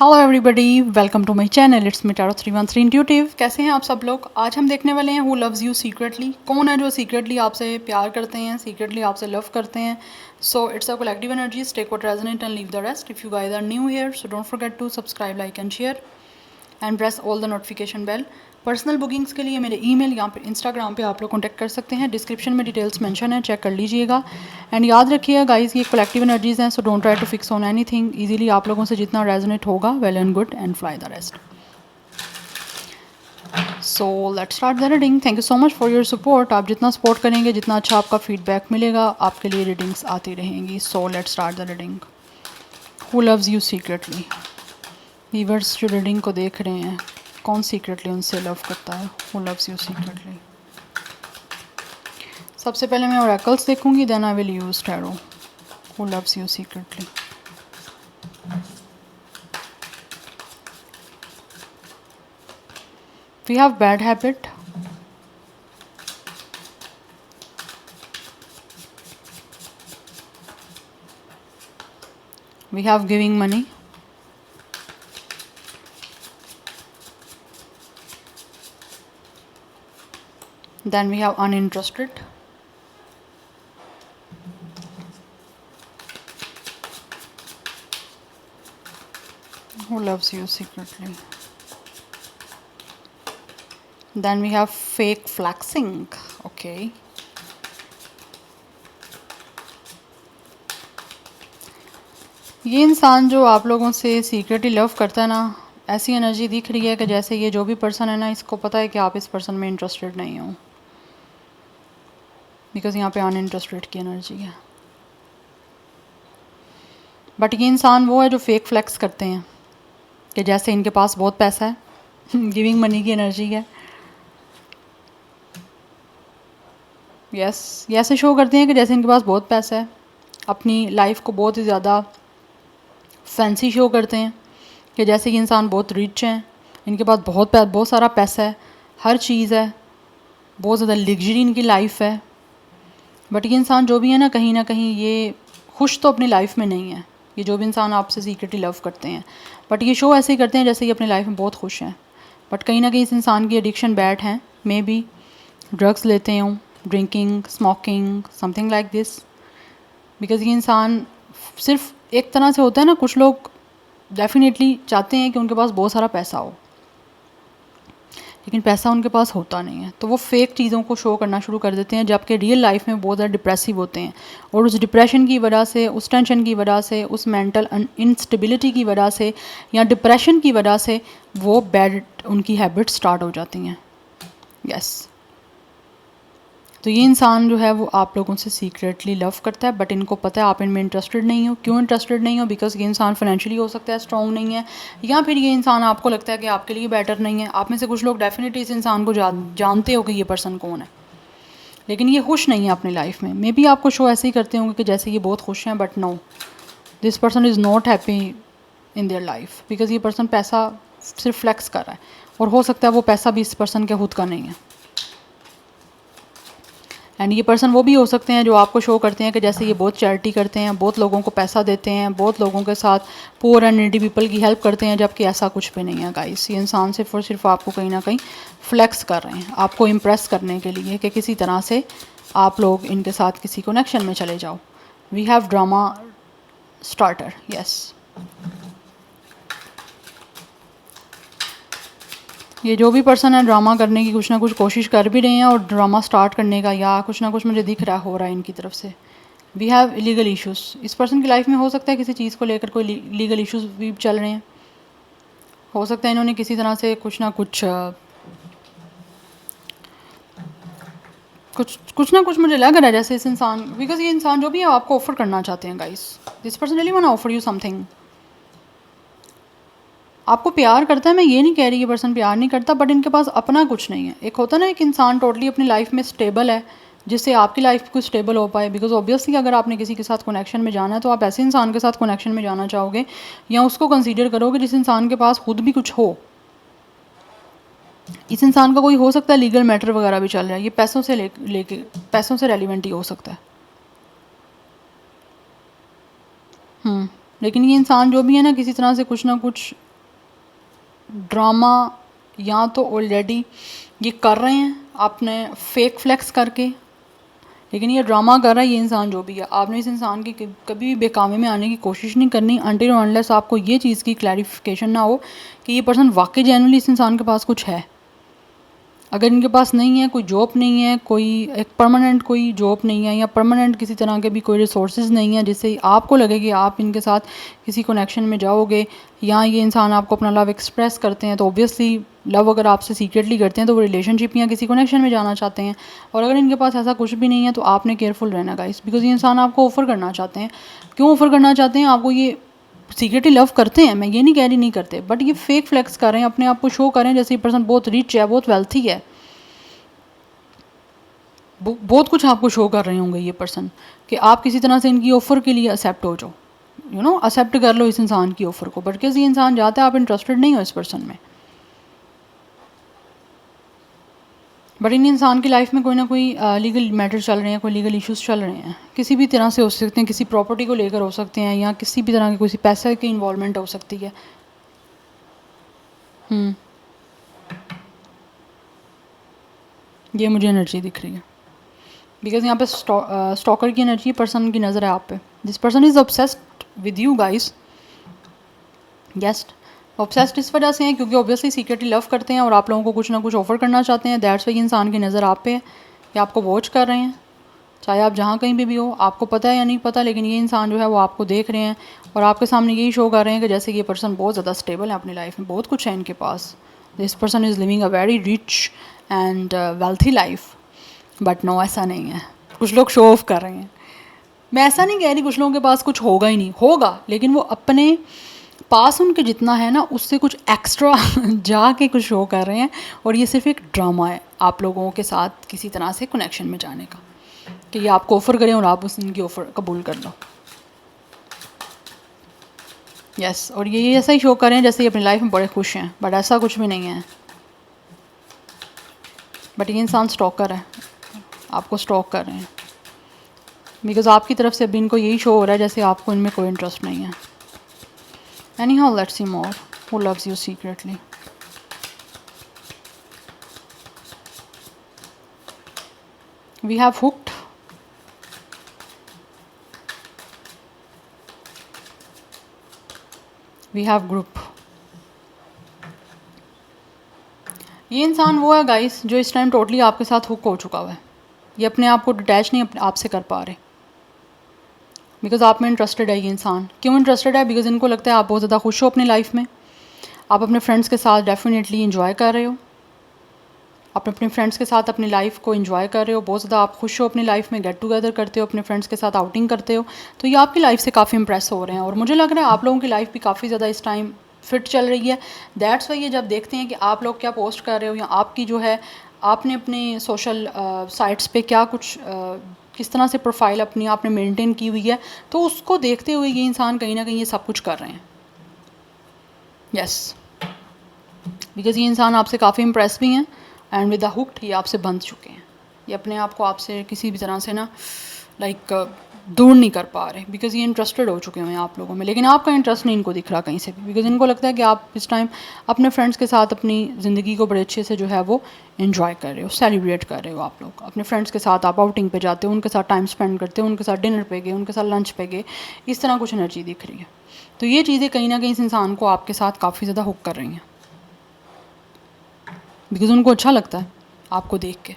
Hello everybody, welcome to my channel. It's me tarot 313 intuitive. कैसे हैं आप सब लोग? आज हम देखने वाले हैं हु लव्स यू सीक्रेटली। कौन है जो सीक्रेटली आपसे प्यार करते हैं, सीक्रेटली आपसे लव करते हैं। So it's a collective energy, take what resonate and leave the rest. If you guys are new here so don't forget to subscribe, like and share and press all the notification bell. Personal bookings के लिए मेरे email या फिर Instagram पे आप लोग contact कर सकते हैं। डिस्क्रिप्शन में डिटेल्स मेंशन है, चेक कर लीजिएगा। एंड याद रखिएगा गाइस, ये कलेक्टिव एनर्जीज हैं, so don't try to fix on anything. Easily आप लोगों से जितना रेजोनेट होगा, well and good, and fly the rest. So let's start the reading. Thank you so much for your support. आप जितना support करेंगे, जितना अच्छा आपका फीडबैक मिलेगा, आपके लिए रीडिंग्स आती रहेंगी। सो let's start the reading. Who loves you secretly. Viewers जो रीडिंग को देख रहे हैं, कौन सीक्रेटली उनसे लव करता है? Who loves you secretly. सबसे पहले मैं ओरेकल्स देखूंगी, then I will use tarot. Who loves you secretly. We have bad habit, we have giving money, then we have uninterested, who loves you secretly, then we have fake flexing. Okay, ये इंसान जो आप लोगों से secretly love करता है ना, ऐसी एनर्जी दिख रही है कि जैसे ये जो भी पर्सन है ना, इसको पता है कि आप इस पर्सन में इंटरेस्टेड नहीं हो, बिकॉज यहाँ पे अनइंटरेस्टेड की एनर्जी है। बट ये इंसान वो है जो फेक फ्लेक्स करते हैं कि जैसे इनके पास बहुत पैसा है। गिविंग मनी की एनर्जी है। यस, ये ऐसे शो करते हैं कि जैसे इनके पास बहुत पैसा है, अपनी लाइफ को बहुत ही ज़्यादा फैंसी शो करते हैं कि जैसे कि इंसान बहुत रिच हैं, इनके पास बहुत सारा पैसा है, हर चीज़ है, बहुत ज़्यादा लग्जरी इनकी लाइफ है। बट ये इंसान जो भी है ना कहीं ये खुश तो अपनी लाइफ में नहीं है। ये जो भी इंसान आपसे सीक्रेटली लव करते हैं, बट ये शो ऐसे ही करते हैं जैसे कि अपनी लाइफ में बहुत खुश हैं। बट कहीं ना कहीं इस इंसान की एडिक्शन बैड है। मे बी ड्रग्स लेते हों, drinking, smoking, something like this. Because ये इंसान सिर्फ एक तरह से होता है ना, कुछ लोग डेफिनेटली चाहते हैं कि उनके पास बहुत सारा पैसा हो, लेकिन पैसा उनके पास होता नहीं है, तो वो फेक चीज़ों को शो करना शुरू कर देते हैं, जबकि रियल लाइफ में बहुत ज़्यादा डिप्रेसिव होते हैं। और उस डिप्रेशन की वजह से, उस टेंशन की वजह से, उस मेंटल इंस्टेबिलिटी की वजह से या डिप्रेशन की वजह से वो बैड उनकी हैबिट स्टार्ट हो जाती हैं। यस, तो ये इंसान जो है वो आप लोगों से सीक्रेटली लव करता है, बट इनको पता है आप इनमें इंटरेस्टेड नहीं हो। क्यों इंटरेस्टेड नहीं हो? बिकॉज ये इंसान फाइनेंशियली हो सकता है स्ट्रॉन्ग नहीं है, या फिर ये इंसान आपको लगता है कि आपके लिए बेटर नहीं है। आप में से कुछ लोग डेफिनेटली इस इंसान को जानते हो कि ये पर्सन कौन है, लेकिन ये खुश नहीं है अपनी लाइफ में। मे बी आपको शो ऐसे ही करते होंगे कि जैसे ये बहुत खुश हैं, but no, this person is not happy in their life, because ये पर्सन पैसा सिर्फ फ्लेक्स कर रहा है, और हो सकता है वो पैसा भी इस पर्सन के खुद का नहीं है। एंड ये पर्सन वो भी हो सकते हैं जो आपको शो करते हैं कि जैसे ये बहुत चैरिटी करते हैं, बहुत लोगों को पैसा देते हैं, बहुत लोगों के साथ पुअर एंड नीडी पीपल की हेल्प करते हैं, जबकि ऐसा कुछ भी नहीं है गाइस। ये इंसान सिर्फ और सिर्फ आपको कहीं ना कहीं फ्लेक्स कर रहे हैं, आपको इम्प्रेस करने के लिए कि किसी तरह से आप लोग इनके साथ किसी कनेक्शन में चले जाओ। We have drama starter. Yes, ये जो भी पर्सन है ड्रामा करने की कुछ ना कुछ कोशिश कर भी रहे हैं, और ड्रामा स्टार्ट करने का या कुछ ना कुछ मुझे दिख रहा हो रहा है इनकी तरफ से। We have legal issues. इस पर्सन की लाइफ में हो सकता है किसी चीज़ को लेकर कोई लीगल इश्यूज भी चल रहे हैं। हो सकता है इन्होंने किसी तरह से कुछ ना कुछ मुझे लग रहा है जैसे इस इंसान, बिकॉज ये इंसान जो भी है आपको ऑफर करना चाहते हैं guys. This person really want to offer you something. आपको प्यार करता है, मैं ये नहीं कह रही ये पर्सन प्यार नहीं करता, बट इनके पास अपना कुछ नहीं है। एक होता है ना, एक इंसान टोटली अपनी लाइफ में स्टेबल है, जिससे आपकी लाइफ कुछ स्टेबल हो पाए। बिकॉज ऑब्वियसली अगर आपने किसी के साथ कनेक्शन में जाना है, तो आप ऐसे इंसान के साथ कनेक्शन में जाना चाहोगे, या उसको कंसीडर करोगे जिस इंसान के पास खुद भी कुछ हो। इस इंसान का कोई हो सकता है लीगल मैटर वगैरह भी चल रहा है, ये पैसों से लेके पैसों से रेलिवेंट ही हो सकता है। लेकिन ये इंसान जो भी है ना, किसी तरह से कुछ ना कुछ ड्रामा या तो ऑलरेडी ये कर रहे हैं आपने फेक फ्लेक्स करके, लेकिन ये ड्रामा कर रहा है ये इंसान जो भी है। आपने इस इंसान की कभी भी बेकामी में आने की कोशिश नहीं करनी अनटिल अनलेस आपको ये चीज़ की क्लैरिफिकेशन ना हो कि ये पर्सन वाकई जेन्युइनली इस इंसान के पास कुछ है। अगर इनके पास नहीं है, कोई जॉब नहीं है, कोई एक परमानेंट कोई जॉब नहीं है, या परमानेंट किसी तरह के भी कोई रिसोर्सेज नहीं है जिससे आपको लगे कि आप इनके साथ किसी कनेक्शन में जाओगे, या ये इंसान आपको अपना लव एक्सप्रेस करते हैं, तो ऑब्वियसली लव अगर आपसे सीक्रेटली करते हैं तो वो रिलेशनशिप या किसी कनेक्शन में जाना चाहते हैं। और अगर इनके पास ऐसा कुछ भी नहीं है तो आपने केयरफुल रहना गाइस, बिकॉज ये इंसान आपको ऑफ़र करना चाहते हैं। क्यों ऑफ़र करना चाहते हैं आपको? ये सीक्रेटली लव करते हैं, मैं ये नहीं कह रही नहीं करते, बट ये फेक फ्लेक्स कर रहे हैं, अपने आप को शो कर रहे हैं जैसे ये पर्सन बहुत रिच है, बहुत वेल्थी है, बहुत कुछ आपको शो कर रहे होंगे ये पर्सन कि आप किसी तरह से इनकी ऑफ़र के लिए एक्सेप्ट हो जाओ, यू नो, एक्सेप्ट कर लो इस इंसान की ऑफ़र को, बट किसी ये इंसान जाता है आप इंटरेस्टेड नहीं हो इस पर्सन में। बट इन इंसान की लाइफ में कोई ना कोई लीगल मैटर चल रहे हैं, कोई लीगल इश्यूज चल रहे हैं, किसी भी तरह से हो सकते हैं, किसी प्रॉपर्टी को लेकर हो सकते हैं, या किसी भी तरह की किसी पैसे की इन्वॉल्वमेंट हो सकती है। ये मुझे एनर्जी दिख रही है बिकॉज यहाँ पे स्टॉकर की एनर्जी पर्सन की नज़र है आप पे। This person is obsessed with you guys. Guest obsessed इस वजह से हैं क्योंकि ऑब्वियसली सीक्रेटली लव करते हैं और आप लोगों को कुछ ना कुछ ऑफर करना चाहते हैं। दैट्स वाई इंसान की नज़र आप पे है, ये आपको वॉच कर रहे हैं, चाहे आप जहाँ कहीं पे भी हो, आपको पता है या नहीं पता, लेकिन ये इंसान जो है वो आपको देख रहे हैं और आपके सामने यही शो कर रहे हैं कि जैसे ये पर्सन बहुत ज़्यादा स्टेबल है अपनी लाइफ में, बहुत कुछ है इनके पास, this person is living a very rich and wealthy life. But no, ऐसा नहीं है, कुछ लोग शो ऑफ कर रहे हैं। मैं ऐसा नहीं कह रही कुछ लोगों के पास कुछ होगा ही नहीं, होगा, लेकिन वो अपने पास उनके जितना है ना उससे कुछ एक्स्ट्रा जाके कुछ शो कर रहे हैं, और ये सिर्फ एक ड्रामा है आप लोगों के साथ किसी तरह से कनेक्शन में जाने का, कि ये आपको ऑफ़र करें और आप उस इनकी ऑफ़र कबूल कर लो। यस, और ये ऐसा ही शो कर रहे हैं जैसे ये अपनी लाइफ में बड़े खुश हैं, बट ऐसा कुछ भी नहीं है। बट ये इंसान स्टॉकर है, आपको स्टॉक कर रहे हैं बिकॉज आपकी तरफ से अभी इनको यही शो हो रहा है जैसे आपको इनमें कोई इंटरेस्ट नहीं है। Anyhow, let's see more. Who loves you secretly? We have hooked. We have group. ये इंसान वो है गाइस जो इस टाइम टोटली आपके साथ हुक हो चुका हुआ है। ये अपने आप को डिटैच नहीं आपसे कर पा रहे बिकॉज आप में इंटरेस्टेड है ये इंसान। क्यों इंटरेस्टेड है? बिकॉज इनको लगता है आप बहुत ज़्यादा खुश हो अपनी लाइफ में, आप अपने फ्रेंड्स के साथ डेफिनेटली इंजॉय कर रहे हो, आप अपने फ्रेंड्स के साथ अपनी लाइफ को एंजॉय कर रहे हो, बहुत ज़्यादा आप खुश हो अपनी लाइफ में, गेट टुगेदर करते हो, अपने फ्रेंड्स के साथ आउटिंग करते हो, तो ये आपकी लाइफ से काफ़ी इंप्रेस हो रहे हैं। और मुझे लग रहा है आप लोगों की लाइफ भी काफ़ी ज़्यादा इस टाइम फिट चल रही है। दैट्स वाई ये जब देखते हैं कि आप लोग क्या पोस्ट कर रहे हो या आपकी जो है आपने अपने सोशल साइट्स पे क्या कुछ किस तरह से प्रोफाइल अपनी आपने मेंटेन की हुई है, तो उसको देखते हुए ये इंसान कहीं ना कहीं ये सब कुछ कर रहे हैं। यस, बिकॉज ये इंसान आपसे काफ़ी इंप्रेस भी हैं एंड विद द हुक्ड ये आपसे बंध चुके हैं। ये अपने आप को आपसे किसी भी तरह से ना लाइक दूर नहीं कर पा रहे बिकॉज ये इंटरेस्टेड हो चुके हैं आप लोगों में, लेकिन आपका इंटरेस्ट नहीं इनको दिख रहा कहीं से भी बिकॉज इनको लगता है कि आप इस टाइम अपने फ्रेंड्स के साथ अपनी ज़िंदगी को बड़े अच्छे से जो है वो इन्जॉय कर रहे हो, सेलिब्रेट कर रहे हो। आप लोग अपने फ्रेंड्स के साथ आप आउटिंग पे जाते हो, उनके साथ टाइम स्पेंड करते हो, उनके साथ डिनर पे गए, उनके साथ लंच पे गए, इस तरह कुछ एनर्जी दिख रही है। तो ये चीज़ें कहीं ना कहीं इस इंसान को आपके साथ काफ़ी ज़्यादा हुक कर रही हैं बिकॉज उनको अच्छा लगता है आपको देख के।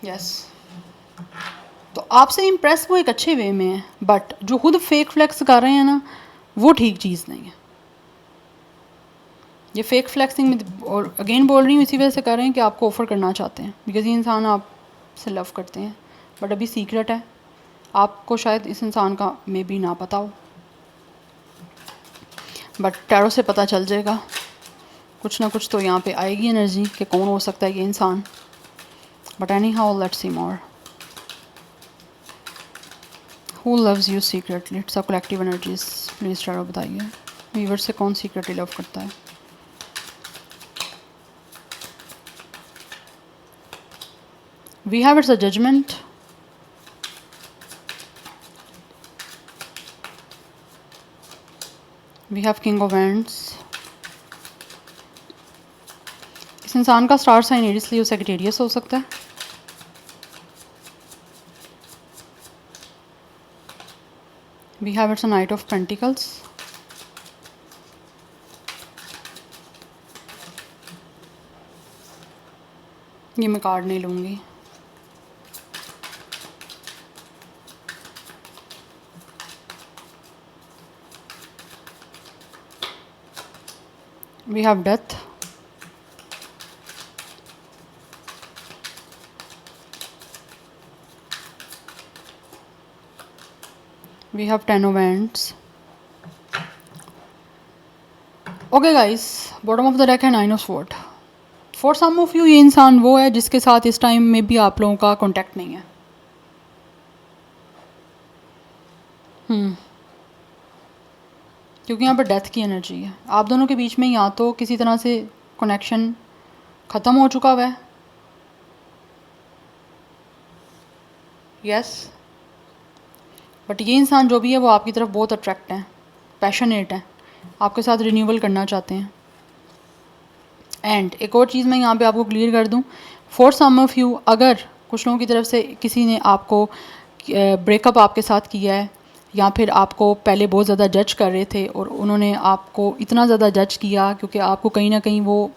यस, तो आपसे इम्प्रेस वो एक अच्छे वे में है, बट जो खुद फेक फ्लेक्स कर रहे हैं ना वो ठीक चीज़ नहीं है। ये फेक फ्लेक्सिंग में और अगेन बोल रही हूँ इसी वजह से कर रहे हैं कि आपको ऑफ़र करना चाहते हैं बिकॉज ये इंसान आपसे लव करते हैं, बट अभी सीक्रेट है, आपको शायद इस इंसान का मे बी ना पता हो, बट टैरो से पता चल जाएगा। कुछ ना कुछ तो यहाँ पे आएगी एनर्जी कि कौन हो सकता है ये इंसान। But any how let's see more. Who loves you secretly? It's a collective energies, please tarot बताइए वीवर से कौन सीक्रेटली लव करता है। We have it's a judgement, we have king of wands. इस इंसान का star sign Aries Leo Sagittarius हो सकता है। We have it's a knight of pentacles. ये मैं कार्ड नहीं लूँगी। We have death. We have ten of wands. Okay guys, bottom of the deck है nine of sword. For some of you ये इंसान वो है जिसके साथ इस टाइम में भी आप लोगों का कांटेक्ट नहीं है। क्योंकि यहाँ पर डेथ की एनर्जी है। आप दोनों के बीच में या तो किसी तरह से कनेक्शन ख़त्म हो चुका हुआ है, यस, बट ये इंसान जो भी है वो आपकी तरफ बहुत अट्रैक्ट है, पैशनेट है, आपके साथ रिन्यूअल करना चाहते हैं। एंड एक और चीज़ मैं यहाँ पे आपको क्लियर कर दूँ, फॉर सम ऑफ यू अगर कुछ लोगों की तरफ से किसी ने आपको ब्रेकअप आपके साथ किया है, या फिर आपको पहले बहुत ज़्यादा जज कर रहे थे और उन्होंने आपको इतना ज़्यादा जज किया क्योंकि आपको कहीं ना कहीं वो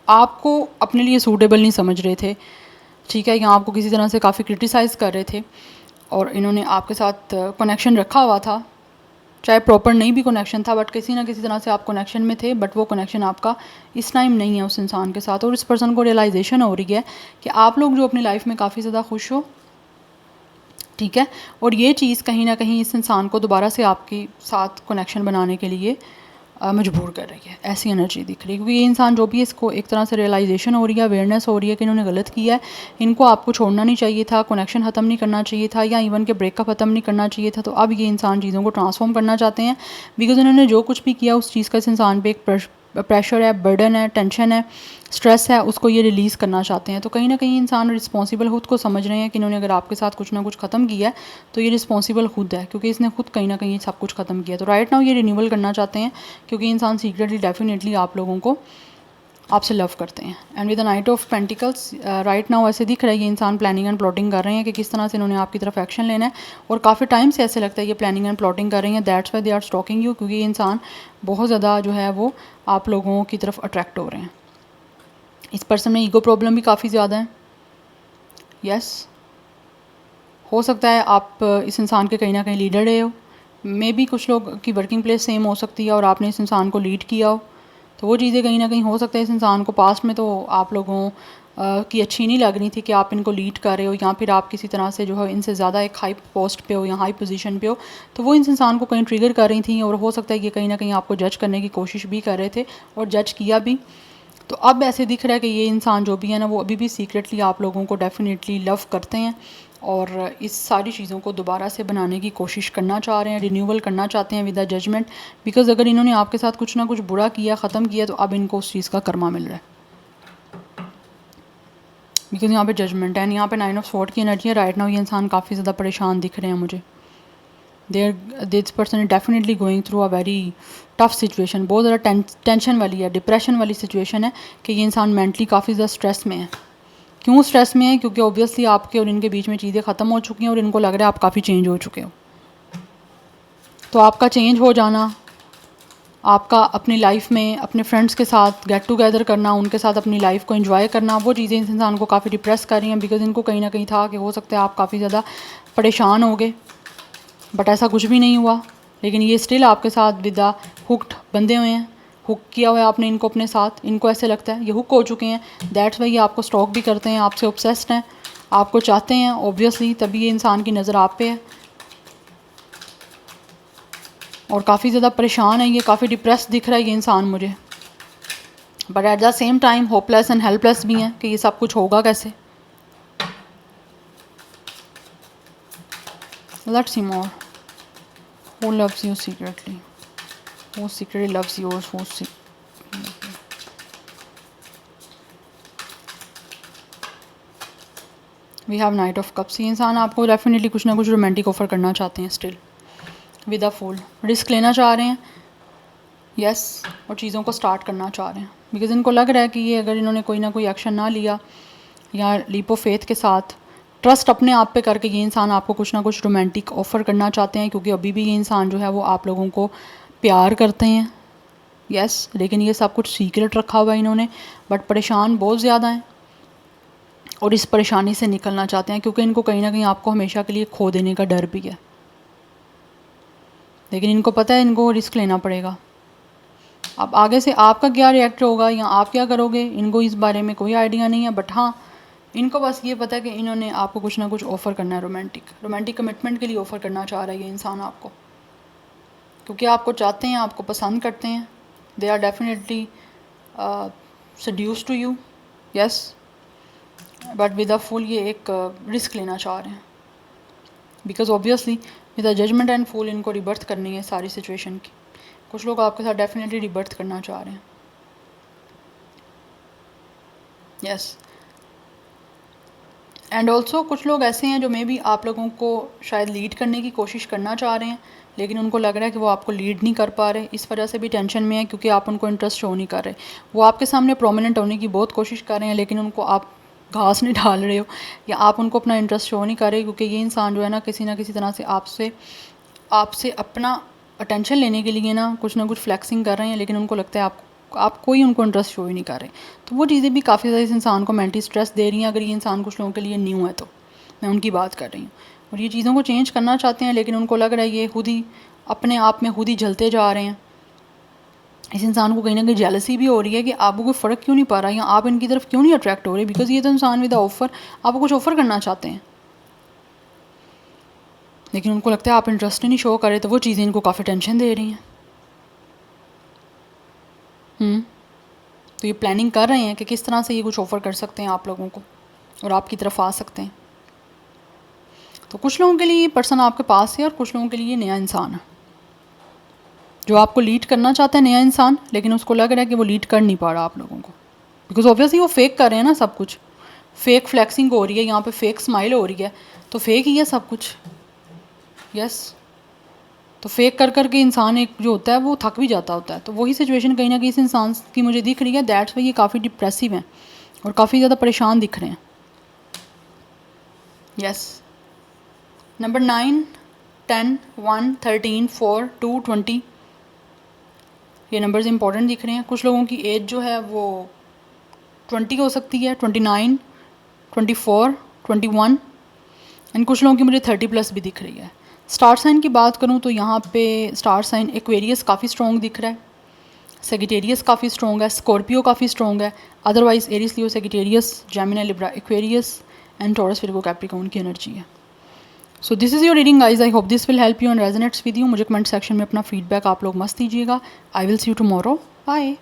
आपको अपने लिए सूटेबल नहीं समझ रहे थे, ठीक है, या आपको किसी तरह से काफ़ी क्रिटिसाइज़ कर रहे थे और इन्होंने आपके साथ कनेक्शन रखा हुआ था, चाहे प्रॉपर नहीं भी कनेक्शन था बट किसी ना किसी तरह से आप कनेक्शन में थे, बट वो कनेक्शन आपका इस टाइम नहीं है उस इंसान के साथ। और इस पर्सन को रियलाइजेशन हो रही है कि आप लोग जो अपनी लाइफ में काफ़ी ज़्यादा खुश हो, ठीक है, और ये चीज़ कहीं ना कहीं इस इंसान को दोबारा से आपके साथ कनेक्शन बनाने के लिए मजबूर कर रही है, ऐसी एनर्जी दिख रही है। क्योंकि ये इंसान जो भी है इसको एक तरह से रियलाइजेशन हो रही है, अवेयरनेस हो रही है कि इन्होंने गलत किया है, इनको आपको छोड़ना नहीं चाहिए था, कनेक्शन ख़त्म नहीं करना चाहिए था, या इवन के ब्रेकअप ख़त्म नहीं करना चाहिए था। तो अब ये इंसान चीज़ों को ट्रांसफॉर्म करना चाहते हैं, बिकॉज इन्होंने जो कुछ भी किया उस चीज़ का इस इंसान पर एक प्रेशर है, बर्डन है, टेंशन है, स्ट्रेस है, उसको ये रिलीज़ करना चाहते हैं। तो कहीं ना कहीं इंसान रिस्पॉन्सिबल खुद को समझ रहे हैं कि इन्होंने अगर आपके साथ कुछ ना कुछ ख़त्म किया है तो ये रिस्पॉन्सिबल खुद है, क्योंकि इसने खुद कहीं ना कहीं सब कुछ ख़त्म किया। तो राइट नाउ ये रिन्यूअल करना चाहते हैं, क्योंकि इंसान सीक्रेटली डेफिनेटली आप लोगों को आपसे लव करते हैं। And with the night of pentacles right now ऐसे दिख रहा है ये इंसान प्लानिंग एंड प्लॉटिंग कर रहे हैं कि किस तरह से इन्होंने आपकी तरफ एक्शन लेना है, और काफ़ी टाइम से ऐसे लगता है ये प्लानिंग एंड प्लॉटिंग कर रही हैं। That's why they are stalking you, क्योंकि ये इंसान बहुत ज़्यादा जो है वो आप लोगों की तरफ अट्रैक्ट हो रहे हैं। इस पर्सन में ईगो प्रॉब्लम भी काफ़ी ज़्यादा है, यस, हो सकता है आप इस इंसान के कहीं ना कहीं लीडर रहे हो, मे बी कुछ लोग की वर्किंग प्लेस सेम हो सकती है और आपने इस इंसान को लीड किया हो, तो वो चीज़ें कहीं ना कहीं हो सकता है इस इंसान को पास्ट में तो आप लोगों की अच्छी नहीं लग रही थी कि आप इनको लीड कर रहे हो, या फिर आप किसी तरह से जो है इनसे ज़्यादा एक हाई पोस्ट पे हो या हाई पोजीशन पे हो, तो वो इस इंसान को कहीं ट्रिगर कर रही थी और हो सकता है कि कहीं ना कहीं आपको जज करने की कोशिश भी कर रहे थे और जज किया भी। तो अब ऐसे दिख रहा है कि ये इंसान जो भी है ना वो अभी भी सीक्रेटली आप लोगों को डेफिनेटली लव करते हैं और इस सारी चीज़ों को दोबारा से बनाने की कोशिश करना चाह रहे हैं, रिन्यूअल करना चाहते हैं विद द जजमेंट, बिकॉज अगर इन्होंने आपके साथ कुछ ना कुछ बुरा किया, ख़त्म किया, तो अब इनको उस चीज़ का कर्मा मिल रहा है, बिकॉज यहाँ पे जजमेंट है, यहाँ पे नाइन ऑफ स्वॉर्ड की एनर्जी है। राइट नाउ ये इंसान काफ़ी ज़्यादा परेशान दिख रहे हैं मुझे। This person is definitely going through a very tough situation, बहुत ज़्यादा टेंशन वाली है, डिप्रेशन वाली सिचुएशन है कि ये इंसान मेंटली काफ़ी ज़्यादा स्ट्रेस में है। क्यों स्ट्रेस में है? क्योंकि ऑब्वियसली आपके और इनके बीच में चीज़ें ख़त्म हो चुकी हैं और इनको लग रहा है आप काफ़ी चेंज हो चुके हो। तो आपका चेंज हो जाना, आपका अपनी लाइफ में अपने फ्रेंड्स के साथ गेट टुगेदर करना, उनके साथ अपनी लाइफ को एंजॉय करना, वो चीज़ें इस इंसान को काफ़ी डिप्रेस कर रही हैं, बिकॉज इनको कहीं ना कहीं था कि हो सकता है आप काफ़ी ज़्यादा परेशान हो गए, बट ऐसा कुछ भी नहीं हुआ। लेकिन ये स्टिल आपके साथ विद द हुक्ड बंधे हुए हैं, हुक किया हुआ है आपने इनको अपने साथ, इनको ऐसे लगता है ये हुक हो चुके हैं। दैट्स वाई ये आपको स्टॉक भी करते हैं, आपसे ऑब्सेस्ड हैं, आपको चाहते हैं ऑब्वियसली, तभी ये इंसान की नज़र आप पे है और काफ़ी ज़्यादा परेशान है, ये काफ़ी डिप्रेस दिख रहा है ये इंसान मुझे, but at the same time hopeless and helpless भी हैं कि ये सब कुछ होगा कैसे। Let's see more, who loves you secretly, who secretly loves yours, who we have knight of cups. ये इंसान आपको डेफिनेटली कुछ ना कुछ रोमांटिक ऑफर करना चाहते हैं still with a fool, risk लेना चाह रहे हैं, यस और चीज़ों को स्टार्ट करना चाह रहे हैं बिकॉज़ इनको लग रहा है कि ये अगर इन्होंने कोई ना कोई एक्शन ना लिया या लीप ऑफ फेथ के साथ ट्रस्ट अपने आप पे करके ये इंसान आपको कुछ ना कुछ रोमांटिक ऑफ़र करना चाहते हैं, क्योंकि अभी भी ये इंसान जो है वो आप लोगों को प्यार करते हैं। यस लेकिन ये सब कुछ सीक्रेट रखा हुआ है इन्होंने, बट परेशान बहुत ज़्यादा हैं और इस परेशानी से निकलना चाहते हैं, क्योंकि इनको कहीं ना कहीं आपको हमेशा के लिए खो देने का डर भी है। लेकिन इनको पता है इनको रिस्क लेना पड़ेगा। अब आगे से आपका क्या रिएक्ट होगा या आप क्या करोगे, इनको इस बारे में कोई आइडिया नहीं है, बट हाँ इनको बस ये पता है कि इन्होंने आपको कुछ ना कुछ ऑफ़र करना है, रोमांटिक कमिटमेंट के लिए ऑफ़र करना चाह रहा है ये इंसान आपको, क्योंकि आपको चाहते हैं, आपको पसंद करते हैं। They are definitely seduce to you, yes, but with a fool ये एक रिस्क लेना चाह रहे हैं, because obviously with a judgement and fool इनको रिबर्थ करनी है सारी सिचुएशन की। कुछ लोग आपके साथ डेफिनेटली रिबर्थ करना चाह रहे हैं, यस। एंड ऑल्सो कुछ लोग ऐसे हैं जो मे बी आप लोगों को शायद लीड करने की कोशिश करना चाह रहे हैं, लेकिन उनको लग रहा है कि वो आपको लीड नहीं कर पा रहे, इस वजह से भी टेंशन में है, क्योंकि आप उनको इंटरेस्ट शो नहीं कर रहे। वो आपके सामने प्रोमिनेंट होने की बहुत कोशिश कर रहे हैं, लेकिन उनको आप घास नहीं डाल रहे हो या आप उनको अपना इंटरेस्ट शो नहीं कर रहे, क्योंकि ये इंसान जो है ना किसी तरह से आपसे अपना अटेंशन लेने के लिए ना कुछ फ्लैक्सिंग कर रहे हैं, लेकिन उनको लगता है आप कोई उनको इंटरेस्ट शो ही नहीं कर रहे। तो वो चीज़ें भी काफ़ी ज़्यादा इस इंसान को मेंटली स्ट्रेस दे रही हैं, अगर ये इंसान कुछ लोगों के लिए न्यू है तो मैं उनकी बात कर रही हूँ। और ये चीज़ों को चेंज करना चाहते हैं, लेकिन उनको लग रहा है ये खुद ही अपने आप में खुद ही जलते जा रहे हैं। इस इंसान को कहीं ना कहीं जेलसी भी हो रही है कि आपको कोई फ़र्क क्यों नहीं पा रहा या आप इनकी तरफ क्यों नहीं अट्रैक्ट हो रहे, बिकॉज ये तो इंसान विद ऑफर आपको कुछ ऑफ़र करना चाहते हैं, लेकिन उनको लगता है आप इंटरेस्ट नहीं शो करें, तो वो चीज़ें इनको काफ़ी टेंशन दे रही हैं। तो ये प्लानिंग कर रहे हैं कि किस तरह से ये कुछ ऑफ़र कर सकते हैं आप लोगों को और आपकी तरफ आ सकते हैं। तो कुछ लोगों के लिए ये पर्सन आपके पास है और कुछ लोगों के लिए नया इंसान है जो आपको लीड करना चाहता है, नया इंसान, लेकिन उसको लग रहा है कि वो लीड कर नहीं पा रहा आप लोगों को, बिकॉज ऑब्वियसली वो फेक कर रहे हैं ना, सब कुछ फेक फ्लैक्सिंग हो रही है, यहाँ पे फेक स्माइल हो रही है, तो फेक ही है सब कुछ, यस। तो फेक कर कर के इंसान एक जो होता है वो थक भी जाता होता है। तो वही सिचुएशन कहीं ना कहीं इस इंसान की मुझे दिख रही है, दैट्स वाई ये काफ़ी डिप्रेसिव हैं और काफ़ी ज़्यादा परेशान दिख रहे हैं, यस। नंबर 9, 10, 1, 13, 4, 2, 20 ये नंबर्स इंपॉर्टेंट दिख रहे हैं। कुछ लोगों की एज जो है वो 20 हो सकती है, 29, 24, 21 एंड कुछ लोगों की मुझे 30+ भी दिख रही है। स्टार साइन की बात करूं तो यहाँ पे स्टार साइन एक्वेरियस काफ़ी स्ट्रॉन्ग दिख रहा है, सेजिटेरियस काफ़ी स्ट्रॉन्ग है, स्कॉर्पियो काफ़ी स्ट्रॉन्ग है, otherwise Aries, Leo, Sagittarius, Gemini, Libra, Aquarius and Taurus, Virgo, Capricorn की एनर्जी है। So this is your reading guys, I hope this will help you and resonates with you. मुझे comment section में अपना feedback आप लोग मस्त दीजिएगा। I will see you tomorrow, bye.